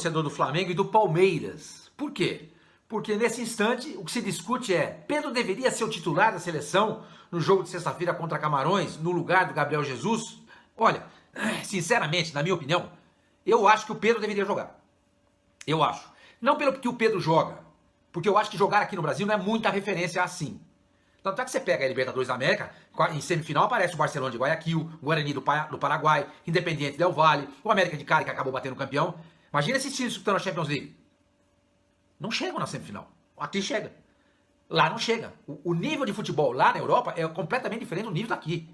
torcedor do Flamengo e do Palmeiras. Por quê? Porque nesse instante o que se discute é: Pedro deveria ser o titular da seleção no jogo de sexta-feira contra Camarões, no lugar do Gabriel Jesus? Olha, sinceramente, na minha opinião, eu acho que o Pedro deveria jogar. Eu acho. Não pelo que o Pedro joga, porque eu acho que jogar aqui no Brasil não é muita referência assim. Tanto é que você pega a Libertadores da América, em semifinal aparece o Barcelona de Guayaquil, o Guarani do Paraguai, Independiente del Valle, o América de Cali, que acabou batendo campeão. Imagina esses times disputando a Champions League. Não chegam na semifinal. Aqui chega. Lá não chega. O nível de futebol lá na Europa é completamente diferente do nível daqui.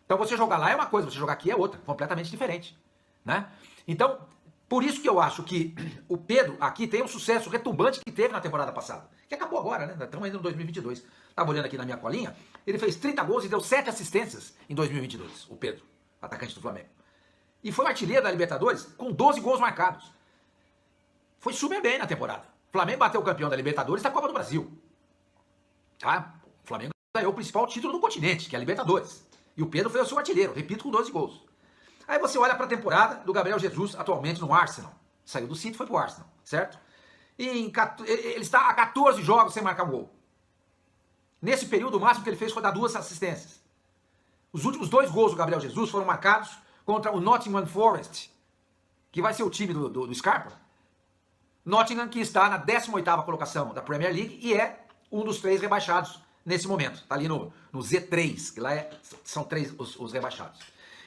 Então você jogar lá é uma coisa, você jogar aqui é outra, completamente diferente, né? Então, por isso que eu acho que o Pedro aqui tem um sucesso retumbante que teve na temporada passada, que acabou agora, né? Estamos ainda em 2022. Estava olhando aqui na minha colinha, ele fez 30 gols e deu 7 assistências em 2022, o Pedro, atacante do Flamengo. E foi artilheiro da Libertadores com 12 gols marcados. Foi super bem na temporada. O Flamengo bateu o campeão da Libertadores da Copa do Brasil. Tá? O Flamengo ganhou o principal título do continente, que é a Libertadores. E o Pedro foi o seu artilheiro, repito, com 12 gols. Aí você olha para a temporada do Gabriel Jesus, atualmente no Arsenal. Saiu do City e foi pro Arsenal, certo? E ele está a 14 jogos sem marcar um gol. Nesse período, o máximo que ele fez foi dar 2 assistências. Os últimos 2 gols do Gabriel Jesus foram marcados contra o Nottingham Forest, que vai ser o time do Scarpa. Nottingham, que está na 18ª colocação da Premier League e é um dos 3 rebaixados nesse momento. Está ali no Z3, que lá são 3 os rebaixados.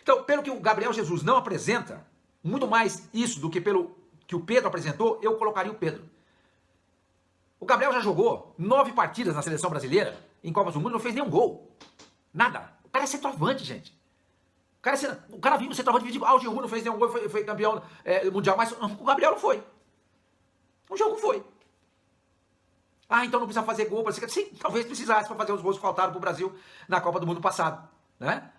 Então, pelo que o Gabriel Jesus não apresenta, muito mais isso do que pelo que o Pedro apresentou, eu colocaria o Pedro. O Gabriel já jogou 9 partidas na seleção brasileira, em Copas do Mundo, não fez nenhum gol. Nada. O cara é centroavante, gente. O cara vive no centroavante e diz: o Giroud não fez nenhum gol, foi campeão mundial, mas o Gabriel não foi. O jogo foi. Então não precisa fazer gol. Sim, talvez precisasse para fazer os gols que faltaram para o Brasil na Copa do Mundo passado, né?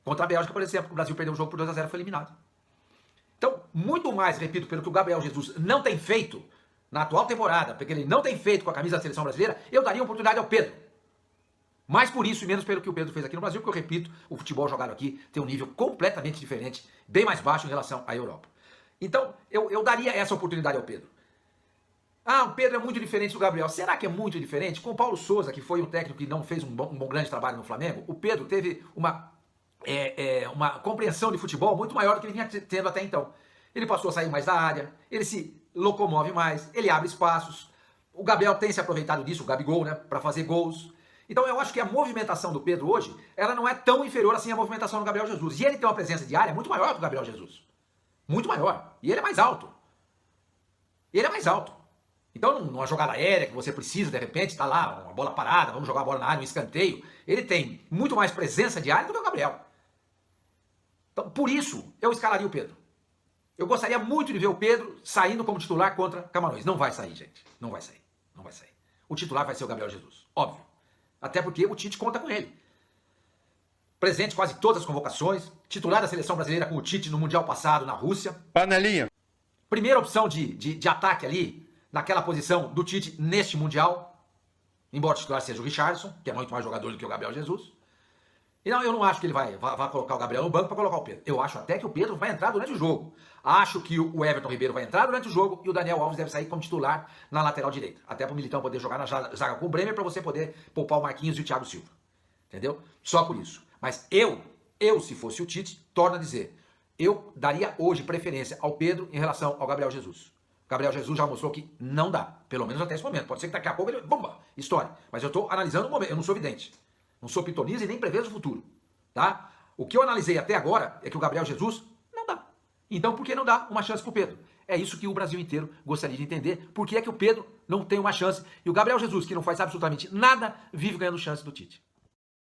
Contra a Bélgica, por exemplo, o Brasil perdeu o jogo por 2-0 e foi eliminado. Então, muito mais, repito, pelo que o Gabriel Jesus não tem feito na atual temporada, porque ele não tem feito com a camisa da seleção brasileira, eu daria oportunidade ao Pedro. Mais por isso e menos pelo que o Pedro fez aqui no Brasil, porque eu repito, o futebol jogado aqui tem um nível completamente diferente, bem mais baixo em relação à Europa. Então, eu daria essa oportunidade ao Pedro. O Pedro é muito diferente do Gabriel. Será que é muito diferente? Com o Paulo Souza, que foi um técnico que não fez um bom grande trabalho no Flamengo, o Pedro teve uma compreensão de futebol muito maior do que ele vinha tendo até então. Ele passou a sair mais da área, ele se locomove mais, ele abre espaços. O Gabriel tem se aproveitado disso, o Gabigol, né, para fazer gols. Então eu acho que a movimentação do Pedro hoje, ela não é tão inferior assim à movimentação do Gabriel Jesus. E ele tem uma presença de área muito maior que o Gabriel Jesus. Muito maior. E ele é mais alto. Então, numa jogada aérea que você precisa, de repente, está lá, uma bola parada, vamos jogar a bola na área, um escanteio, ele tem muito mais presença de área do que o Gabriel. Então, por isso, eu escalaria o Pedro. Eu gostaria muito de ver o Pedro saindo como titular contra Camarões. Não vai sair, gente. Não vai sair. O titular vai ser o Gabriel Jesus, óbvio. Até porque o Tite conta com ele. Presente quase todas as convocações, titular da seleção brasileira com o Tite no Mundial passado na Rússia. Panelinha. Primeira opção de ataque ali, naquela posição do Tite neste Mundial, embora o titular seja o Richarlison, que é muito mais jogador do que o Gabriel Jesus. E não, eu não acho que ele vai colocar o Gabriel no banco para colocar o Pedro. Eu acho até que o Pedro vai entrar durante o jogo. Acho que o Everton Ribeiro vai entrar durante o jogo e o Daniel Alves deve sair como titular na lateral direita. Até para o Militão poder jogar na zaga com o Bremer, para você poder poupar o Marquinhos e o Thiago Silva. Entendeu? Só por isso. Mas eu, se fosse o Tite, torno a dizer, eu daria hoje preferência ao Pedro em relação ao Gabriel Jesus. O Gabriel Jesus já mostrou que não dá, pelo menos até esse momento. Pode ser que daqui a pouco ele, bomba, estoure. Mas eu estou analisando o momento, eu não sou vidente. Não sou pitonisa e nem prevejo o futuro, tá? O que eu analisei até agora é que o Gabriel Jesus não dá. Então por que não dá uma chance pro Pedro? É isso que o Brasil inteiro gostaria de entender. Por que é que o Pedro não tem uma chance e o Gabriel Jesus, que não faz absolutamente nada, vive ganhando chance do Tite?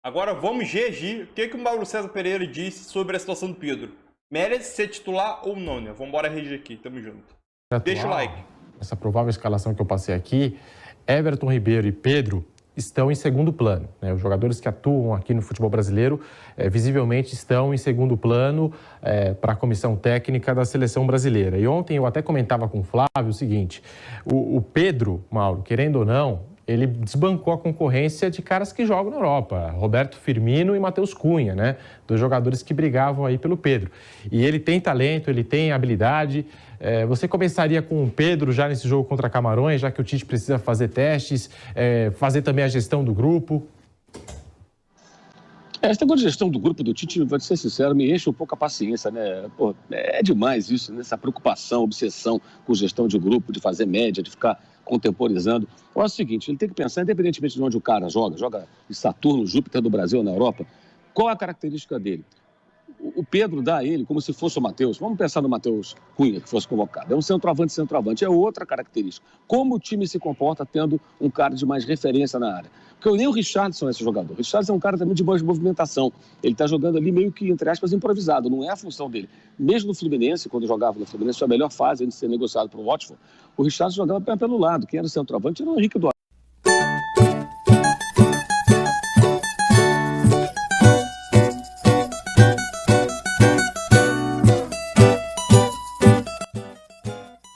Agora vamos reagir. O que o Mauro César Pereira disse sobre a situação do Pedro? Merece ser titular ou não, né? Vamos embora reagir aqui, tamo junto. Deixa o like. Essa provável escalação que eu passei aqui, Everton Ribeiro e Pedro estão em segundo plano, né? Os jogadores que atuam aqui no futebol brasileiro visivelmente estão em segundo plano para a comissão técnica da seleção brasileira. E ontem eu até comentava com o Flávio o seguinte, o Pedro, Mauro, querendo ou não, ele desbancou a concorrência de caras que jogam na Europa, Roberto Firmino e Matheus Cunha, né? Dois jogadores que brigavam aí pelo Pedro. E ele tem talento, ele tem habilidade, Você começaria com o Pedro já nesse jogo contra Camarões, já que o Tite precisa fazer testes, fazer também a gestão do grupo? Essa negócio de gestão do grupo do Tite, vou ser sincero, me enche um pouco a paciência, né? Pô, é demais isso, né? Essa preocupação, obsessão com gestão de grupo, de fazer média, de ficar contemporizando. Eu acho o seguinte, ele tem que pensar, independentemente de onde o cara joga em Saturno, Júpiter do Brasil ou na Europa, qual a característica dele? O Pedro dá a ele como se fosse o Matheus. Vamos pensar no Matheus Cunha, que fosse convocado. É um centroavante. É outra característica. Como o time se comporta tendo um cara de mais referência na área? Porque nem o Richarlison é esse jogador. O Richarlison é um cara também de boa movimentação. Ele está jogando ali meio que, entre aspas, improvisado. Não é a função dele. Mesmo no Fluminense, quando jogava no Fluminense, foi a melhor fase antes de ser negociado para o Watford. O Richarlison jogava pelo lado. Quem era o centroavante era o Henrique Duarte.